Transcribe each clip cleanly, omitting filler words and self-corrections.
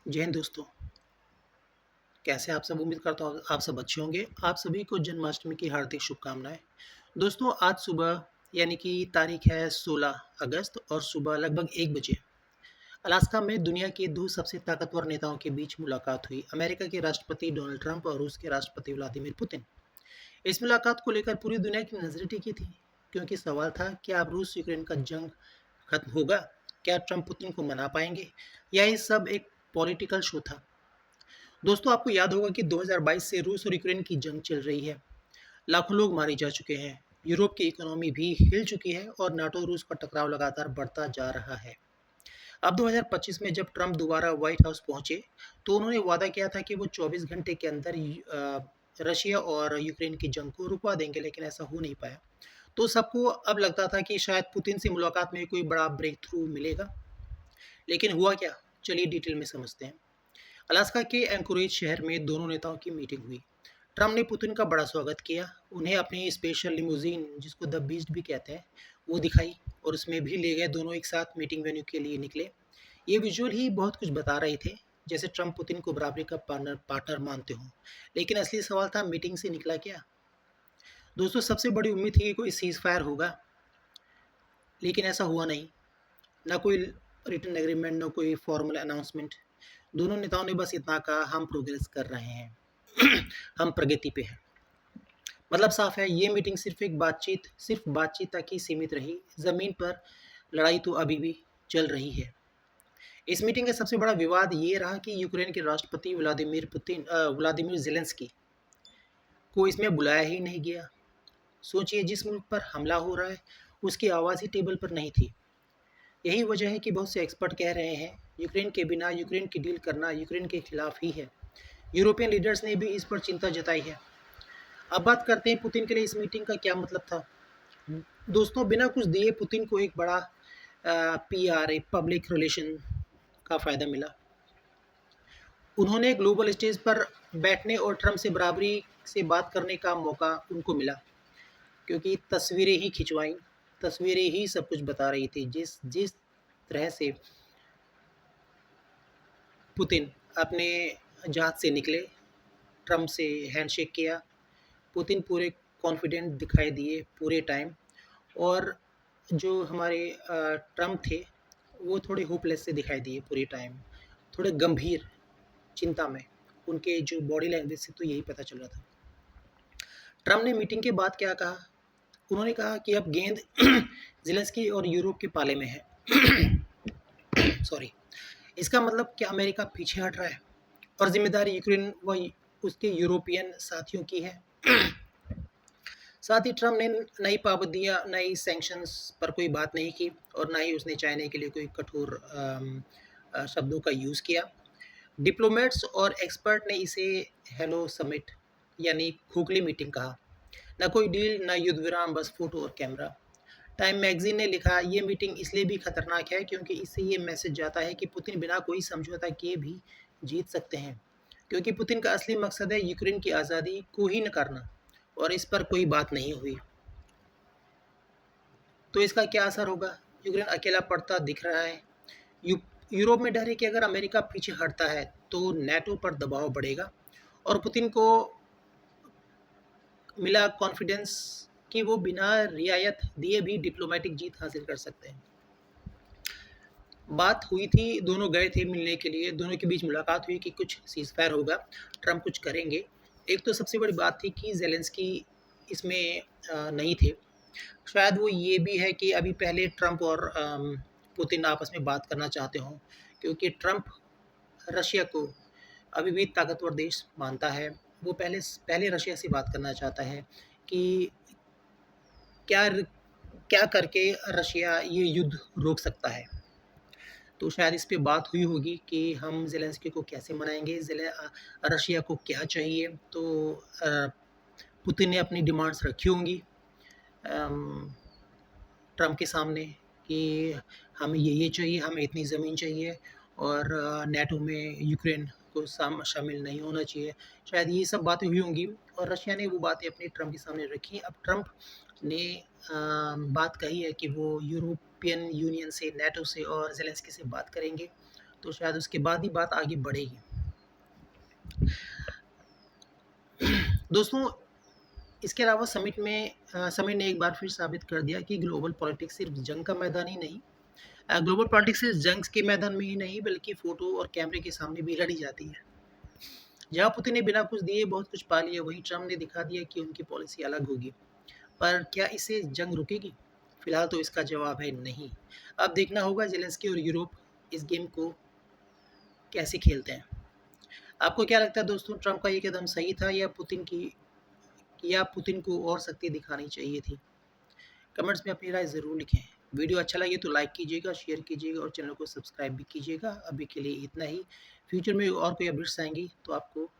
जय हिंद दोस्तों। कैसे आप सब? उम्मीद करता हूँ आप सब अच्छे होंगे। आप सभी को जन्माष्टमी की हार्दिक शुभकामनाएं। दोस्तों, आज सुबह यानी कि तारीख है 16 अगस्त और सुबह लगभग 1 बजे अलास्का में दुनिया के दो सबसे ताकतवर नेताओं के बीच मुलाकात हुई। अमेरिका के राष्ट्रपति डोनाल्ड ट्रंप और रूस के राष्ट्रपति व्लादिमीर पुतिन। इस मुलाकात को लेकर पूरी दुनिया की नजरें टिकी थी, क्योंकि सवाल था कि अब रूस यूक्रेन का जंग खत्म होगा? क्या ट्रंप पुतिन को मना पाएंगे, या ये सब एक पॉलिटिकल शो था? दोस्तों, आपको याद होगा कि 2022 से रूस और यूक्रेन की जंग चल रही है। लाखों लोग मारे जा चुके हैं, यूरोप की इकोनॉमी भी हिल चुकी है और नाटो रूस का टकराव लगातार बढ़ता जा रहा है। अब 2025 में जब ट्रंप दोबारा व्हाइट हाउस पहुंचे, तो उन्होंने वादा किया था कि वो 24 घंटे के अंदर रशिया और यूक्रेन की जंग को रुकवा देंगे, लेकिन ऐसा हो नहीं पाया। तो सबको अब लगता था कि शायद पुतिन से मुलाकात में कोई बड़ा ब्रेक थ्रू मिलेगा, लेकिन हुआ क्या? चलिए डिटेल में समझते हैं। अलास्का के एंकोरेज शहर में दोनों नेताओं की मीटिंग हुई। ट्रंप ने पुतिन का बड़ा स्वागत किया, उन्हें अपनी स्पेशल लिमोजीन, जिसको द बीस्ट भी कहते हैं, वो दिखाई और उसमें भी ले गए। दोनों एक साथ मीटिंग वेन्यू के लिए निकले। ये विजुअल ही बहुत कुछ बता रहे थे, जैसे ट्रंप पुतिन को बराबरी का पार्टनर मानते हों। लेकिन असली सवाल था, मीटिंग से निकला क्या? दोस्तों, सबसे बड़ी उम्मीद थी कि कोई सीज फायर होगा, लेकिन ऐसा हुआ नहीं। ना कोई रिटन एग्रीमेंट, ना कोई फॉर्मल अनाउंसमेंट। दोनों नेताओं ने बस इतना कहा, हम प्रोग्रेस कर रहे हैं, हम प्रगति पे हैं। मतलब साफ है, ये मीटिंग सिर्फ बातचीत तक ही सीमित रही। जमीन पर लड़ाई तो अभी भी चल रही है। इस मीटिंग का सबसे बड़ा विवाद ये रहा कि यूक्रेन के राष्ट्रपति व्लादिमीर जेलेंस्की को इसमें बुलाया ही नहीं गया। सोचिए, जिस मुल्क पर हमला हो रहा है, उसकी आवाज़ ही टेबल पर नहीं थी। यही वजह है कि बहुत से एक्सपर्ट कह रहे हैं, यूक्रेन के बिना यूक्रेन की डील करना यूक्रेन के खिलाफ ही है। यूरोपियन लीडर्स ने भी इस पर चिंता जताई है। अब बात करते हैं पुतिन के लिए इस मीटिंग का क्या मतलब था। दोस्तों, बिना कुछ दिए पुतिन को एक बड़ा पीआर, एक पब्लिक रिलेशन का फ़ायदा मिला। उन्होंने ग्लोबल स्टेज पर बैठने और ट्रंप से बराबरी से बात करने का मौका उनको मिला, क्योंकि तस्वीरें ही खिंचवाई, तस्वीरें ही सब कुछ बता रही थी। जिस जिस तरह से पुतिन अपने जहाज से निकले, ट्रंप से हैंडशेक किया, पुतिन पूरे कॉन्फिडेंट दिखाई दिए पूरे टाइम। और जो हमारे ट्रंप थे, वो थोड़े होपलेस से दिखाई दिए पूरे टाइम, थोड़े गंभीर चिंता में। उनके जो बॉडी लैंग्वेज से तो यही पता चल रहा था। ट्रंप ने मीटिंग के बाद क्या कहा? उन्होंने कहा कि अब गेंद ज़ेलेंस्की और यूरोप के पाले में है। सॉरी। इसका मतलब क्या अमेरिका पीछे हट रहा है और जिम्मेदारी यूक्रेन व उसके यूरोपियन साथियों की है? साथ ही ट्रंप ने नई पाबंदियां, नई सैंक्शंस पर कोई बात नहीं की, और ना ही उसने चाइना के लिए कोई कठोर शब्दों का यूज़ किया। डिप्लोमेट्स और एक्सपर्ट ने इसे हेलो समिट यानी खोखली मीटिंग कहा। ना कोई डील, ना युद्ध विराम, बस फोटो और कैमरा। टाइम मैगजीन ने लिखा, ये मीटिंग इसलिए भी खतरनाक है क्योंकि इससे ये मैसेज जाता है कि पुतिन बिना कोई समझौता किए भी जीत सकते हैं, क्योंकि पुतिन का असली मकसद है यूक्रेन की आज़ादी को ही न करना, और इस पर कोई बात नहीं हुई। तो इसका क्या असर होगा? यूक्रेन अकेला पड़ता दिख रहा है। यू, यूरोप में डर है कि अगर अमेरिका पीछे हटता है तो नेटो पर दबाव बढ़ेगा, और पुतिन को मिला कॉन्फिडेंस कि वो बिना रियायत दिए भी डिप्लोमेटिक जीत हासिल कर सकते हैं। बात हुई थी, दोनों गए थे मिलने के लिए, दोनों के बीच मुलाकात हुई कि कुछ सीज़ फायर होगा, ट्रंप कुछ करेंगे। एक तो सबसे बड़ी बात थी कि ज़ेलेंस्की इसमें नहीं थे। शायद वो ये भी है कि अभी पहले ट्रंप और पुतिन आपस में बात करना चाहते हों, क्योंकि ट्रंप रशिया को अभी भी ताकतवर देश मानता है। वो पहले पहले रशिया से बात करना चाहता है कि क्या क्या करके रशिया ये युद्ध रोक सकता है। तो शायद इस पे बात हुई होगी कि हम ज़ेलेंस्की को कैसे मनाएँगे, रशिया को क्या चाहिए। तो पुतिन ने अपनी डिमांड्स रखी होंगी ट्रंप के सामने कि हमें ये चाहिए, हमें इतनी ज़मीन चाहिए, और नेटो में यूक्रेन को शामिल नहीं होना चाहिए। शायद ये सब बातें हुई होंगी, और रशिया ने वो बातें अपने ट्रंप के सामने रखी। अब ट्रंप ने बात कही है कि वो यूरोपियन यूनियन से, नेटो से और ज़ेलेंस्की से बात करेंगे। तो शायद उसके बाद ही बात आगे बढ़ेगी। दोस्तों, इसके अलावा समिट ने एक बार फिर साबित कर दिया कि ग्लोबल पॉलिटिक्स सिर्फ जंग का मैदान ही नहीं, ग्लोबल पॉलिटिक्स सिर्फ जंग के मैदान में ही नहीं बल्कि फोटो और कैमरे के सामने भी लड़ी जाती है। जहां पुतिन ने बिना कुछ दिए बहुत कुछ पा लिया, वहीं ट्रम्प ने दिखा दिया कि उनकी पॉलिसी अलग होगी। पर क्या इससे जंग रुकेगी? फिलहाल तो इसका जवाब है नहीं। अब देखना होगा जेलेंस्की और यूरोप इस गेम को कैसे खेलते हैं। आपको क्या लगता है दोस्तों, ट्रम्प का ये कदम सही था या पुतिन को और शक्ति दिखानी चाहिए थी? कमेंट्स में अपनी राय ज़रूर लिखें। वीडियो अच्छा लगे तो लाइक कीजिएगा, शेयर कीजिएगा और चैनल को सब्सक्राइब भी कीजिएगा। अभी के लिए इतना ही। फ्यूचर में और कोई अपडेट्स आएंगी तो आपको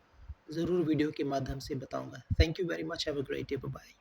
ज़रूर वीडियो के माध्यम से बताऊंगा। Thank you very much. Have a great day. Bye.